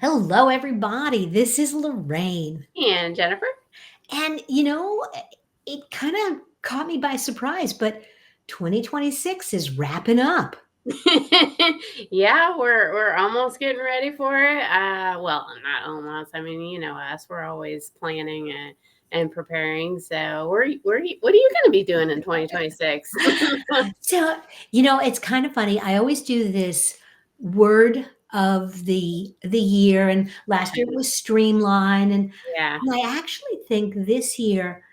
Hello, everybody. This is Lorraine. And Jennifer? And, it kind of caught me by surprise, but 2026 is wrapping up. Yeah, we're almost getting ready for it. Well, not almost. I mean, you know us. We're always planning and preparing. So, what are you going to be doing in 2026? So, it's kind of funny. I always do this word of the year, and last year it was streamline. Yeah. And I actually think this year,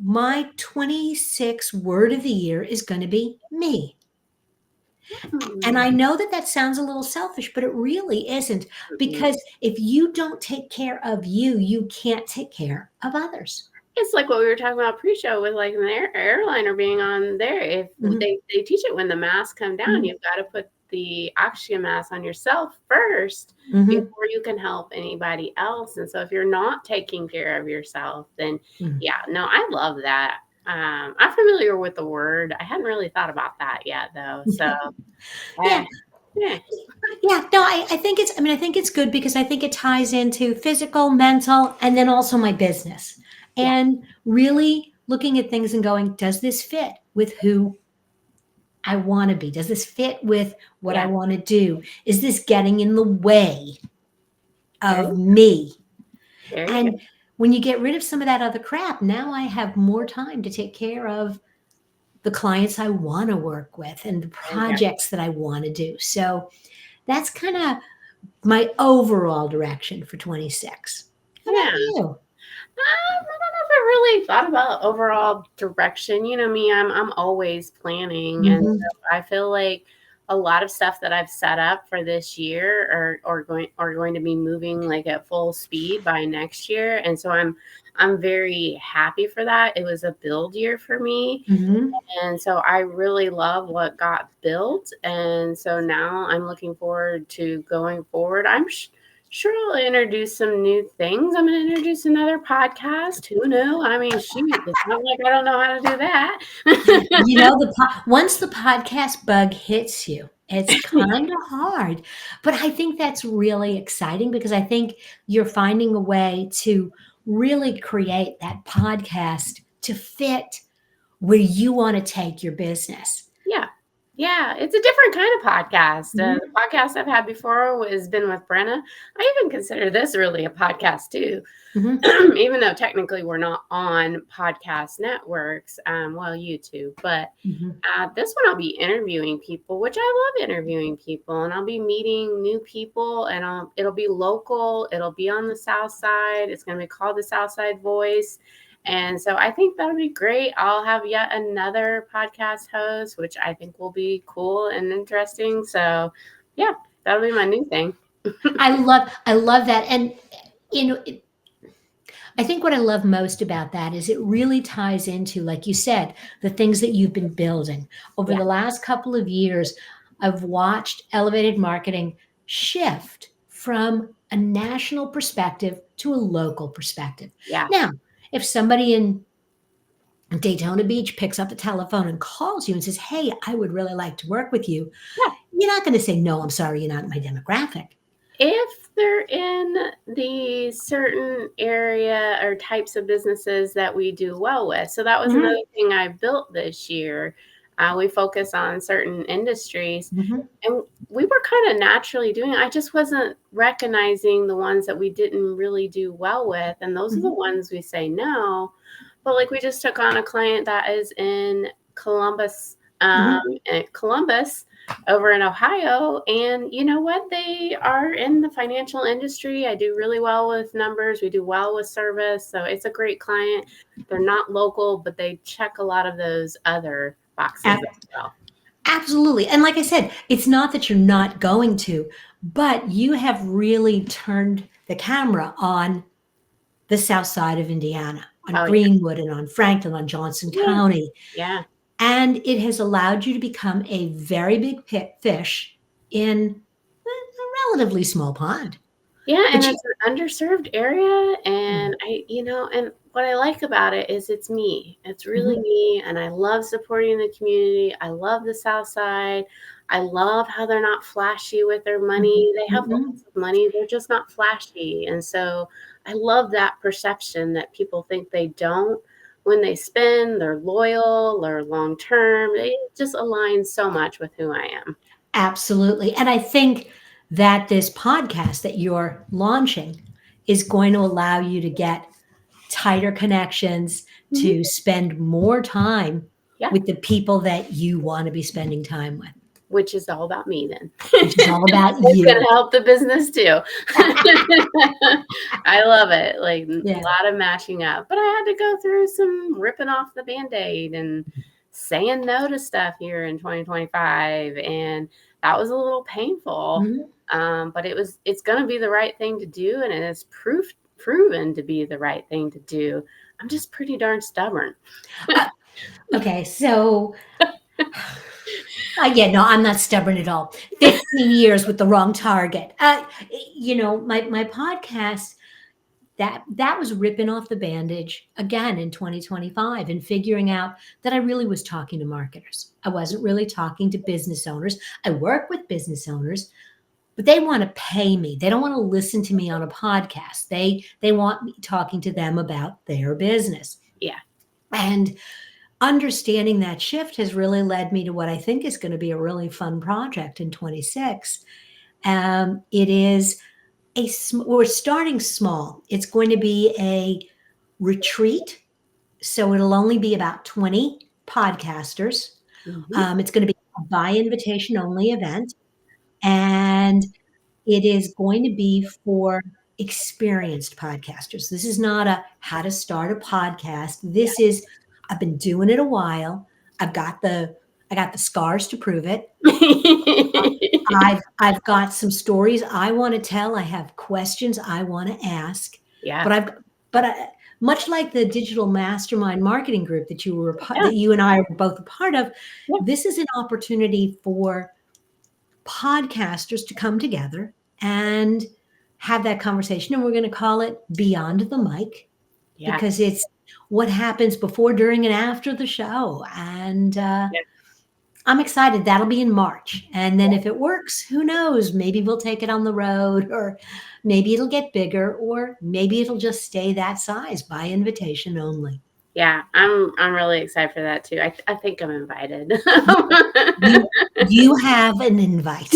my 26 word of the year is going to be me. And Hmm. I know that that sounds a little selfish, but it really isn't. Mm-mm. Because if you don't take care of you, you can't take care of others. It's like what we were talking about pre-show with like an airliner being on there. If Mhm, they teach it when the masks come down, mhm, you've got to put the oxygen mask on yourself first mhm, before you can help anybody else. And so if you're not taking care of yourself, then mhm. yeah, no, I love that. I'm familiar with the word. I hadn't really thought about that yet though. So Yeah, uh, yeah, yeah. No, I think it's good because I think it ties into physical, mental, and then also my business. yeah, And really looking at things and going, does this fit with who I want to be? Does this fit with what I yeah. want to do? Is this getting in the way There of you me? there you And go. when you get rid of some of that other crap, now I have more time to take care of the clients I want to work with and the There you go. projects that I want to do. So that's kind of my overall direction for 26. How about Yeah. you? I don't know if I really thought about overall direction. You know me, I'm always planning, and Mhm. so I feel like a lot of stuff that I've set up for this year are going to be moving like at full speed by next year, and so I'm very happy for that. It was a build year for me, Mhm. and so I really love what got built. And so now I'm looking forward to going forward. Sure I'll introduce some new things. I'm going to introduce another podcast. Who knew? I mean, shoot, it's not like I don't know how to do that. Once the podcast bug hits you, it's kind of hard. But I think that's really exciting because I think you're finding a way to really create that podcast to fit where you want to take your business. Yeah. Yeah, it's a different kind of podcast. The Mhm, podcast I've had before has been with Brenna. I even consider this really a podcast too. mhm, Even though technically we're not on podcast networks, well, YouTube, but mhm. this one I'll be interviewing people, which I love interviewing people, and I'll be meeting new people, and it'll be local, it'll be on the South Side. It's going to be called the South Side Voice. And so I think that'll be great. I'll have yet another podcast host, which I think will be cool and interesting. So, yeah, that'll be my new thing. I love that. And you know, it, I think what I love most about that is it really ties into, like you said, the things that you've been building. Over Yeah. the last couple of years, I've watched elevated marketing shift from a national perspective to a local perspective. Yeah. Now, if somebody in Daytona Beach picks up the telephone and calls you and says, "Hey, I would really like to work with you," Yeah. you're not going to say, "No, I'm sorry, you're not my demographic." If they're in the certain area or types of businesses that we do well with. So that was Mhm, another thing I built this year. We focus on certain industries, mhm, and we were kind of naturally doing it. I just wasn't recognizing the ones that we didn't really do well with, and those are the mhm, ones we say no. But like we just took on a client that is in Columbus, mhm. Columbus over in Ohio. And you know what? They are in the financial industry. I do really well with numbers. We do well with service. So it's a great client. They're not local, but they check a lot of those other boxes as well. Absolutely. And like I said, it's not that you're not going to, but you have really turned the camera on the south side of Indiana, on Oh, yeah. Greenwood and on Franklin, on Johnson Yeah. County. Yeah. And it has allowed you to become a very big fish in a relatively small pond. Yeah, and But you, it's an underserved area, and Mhm, and what I like about it is it's me. It's really mhm, me, and I love supporting the community. I love the South Side. I love how they're not flashy with their money. They have Mm-mm. lots of money. They're just not flashy. And so I love that perception that people think they don't. When they spend, they're loyal or long term. It just aligns so much with who I am. Absolutely. And I think that this podcast that you're launching is going to allow you to get tighter connections, Mhm. to spend more time Yeah. with the people that you want to be spending time with, Which is all about me then. which is all about It's you. gonna help the business too. I love it, like, a Yeah. lot of matching up, but I had to go through some ripping off the Band-Aid and saying no to stuff here in 2025, and that was a little painful, Mhm. but it's gonna be the right thing to do, and it is proven to be the right thing to do. I'm just pretty darn stubborn. Uh, okay. So, yeah, no, I'm not stubborn at all. 15 years with the wrong target. My podcast, that was ripping off the bandage again in 2025 and figuring out that I really was talking to marketers. I wasn't really talking to business owners. I work with business owners, but they want to pay me. They don't want to listen to me on a podcast. They want me talking to them about their business. Yeah. And understanding that shift has really led me to what I think is going to be a really fun project in 26. It is we're starting small. It's going to be a retreat, so it'll only be about 20 podcasters. Mhm. It's going to be a by invitation only event, and it is going to be for experienced podcasters. This is not a how to start a podcast. Yeah. This is I've been doing it a while. I got the scars to prove it. I've got some stories I want to tell. I have questions I want to ask. Yeah. But I've but I, much like the digital mastermind marketing group that Yeah. that you and I were both a part of, Yeah. this is an opportunity for podcasters to come together and have that conversation. And we're going to call it Beyond the Mic Yeah. because it's what happens before, during, and after the show. And Yeah. I'm excited. That'll be in March. And then if it works, who knows? Maybe we'll take it on the road, or maybe it'll get bigger, or maybe it'll just stay that size by invitation only. Yeah, I'm really excited for that too. I think I'm invited. You, you have an invite.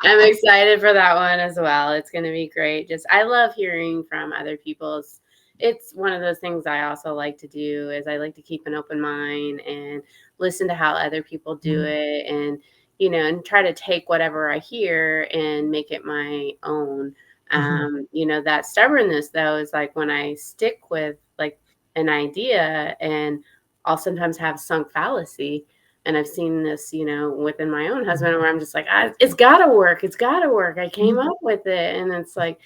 I'm excited for that one as well. It's going to be great. Just I love hearing from other people's. It's one of those things I also like to do is I like to keep an open mind and listen to how other people do it and and try to take whatever I hear and make it my own. Mhm. That stubbornness though is like when I stick with like an idea and I'll sometimes have sunk fallacy. And I've seen this, within my own husband where I'm just like, it's gotta work. It's gotta work. I came Mhm. up with it. And it's like,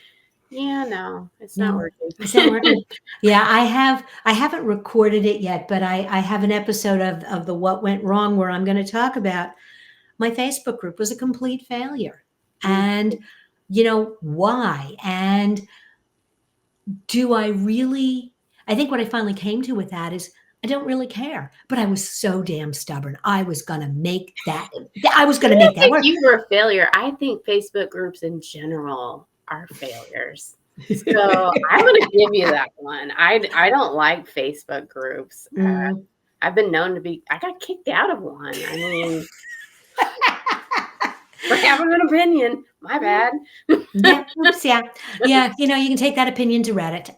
yeah, no, it's not No, working. is that working? Yeah, I haven't recorded it yet, but I have an episode of the What Went Wrong where I'm going to talk about my Facebook group was a complete failure. Mm, And why? And do I really I think what I finally came to with that is I don't really care, but I was so damn stubborn. I was going to make that I don't think work. you were a failure. I think Facebook groups in general are failures. So I'm gonna give you that one. I don't like Facebook groups. Mm. I've been known to be. I got kicked out of one. I mean, for having an opinion. My bad. Yeah, oops, yeah. Yeah, you can take that opinion to Reddit.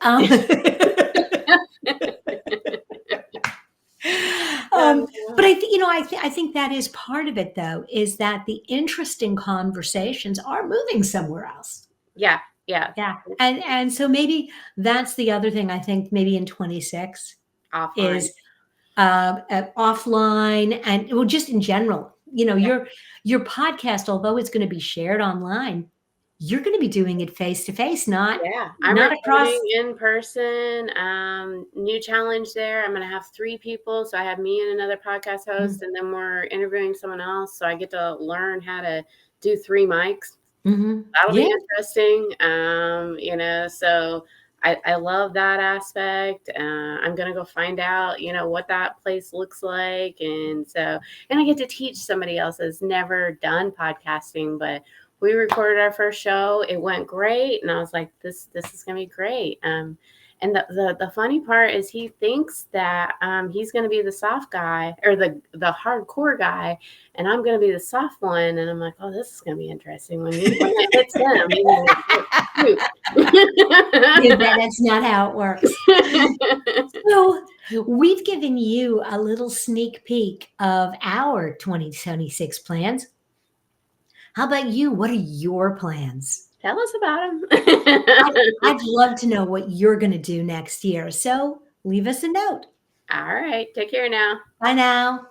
But I think that is part of it, though, is that the interesting conversations are moving somewhere else. Yeah, yeah. Yeah, and so maybe that's the other thing I think maybe in 26 Offline. is offline and well, just in general. Yeah. Your podcast, although it's going to be shared online, you're going to be doing it face to face, not Yeah, I'm not across. recording in person. New challenge there. I'm gonna have 3 people. So I have me and another podcast host, and then we're interviewing someone else. So I get to learn how to do 3 mics. Mhm. That'll be Yeah. interesting. So I love that aspect. I'm gonna go find out, what that place looks like, and I get to teach somebody else that's never done podcasting. But we recorded our first show. It went great, and I was like, this is gonna be great. And the funny part is he thinks that he's gonna be the soft guy or the hardcore guy, and I'm gonna be the soft one. And I'm like, oh, this is gonna be interesting when it hits him. He's like, shoot. Yeah, that's not how it works. So we've given you a little sneak peek of our 2026 plans. How about you? What are your plans? Tell us about him. I'd love to know what you're going to do next year. So leave us a note. All right. Take care now. Bye now.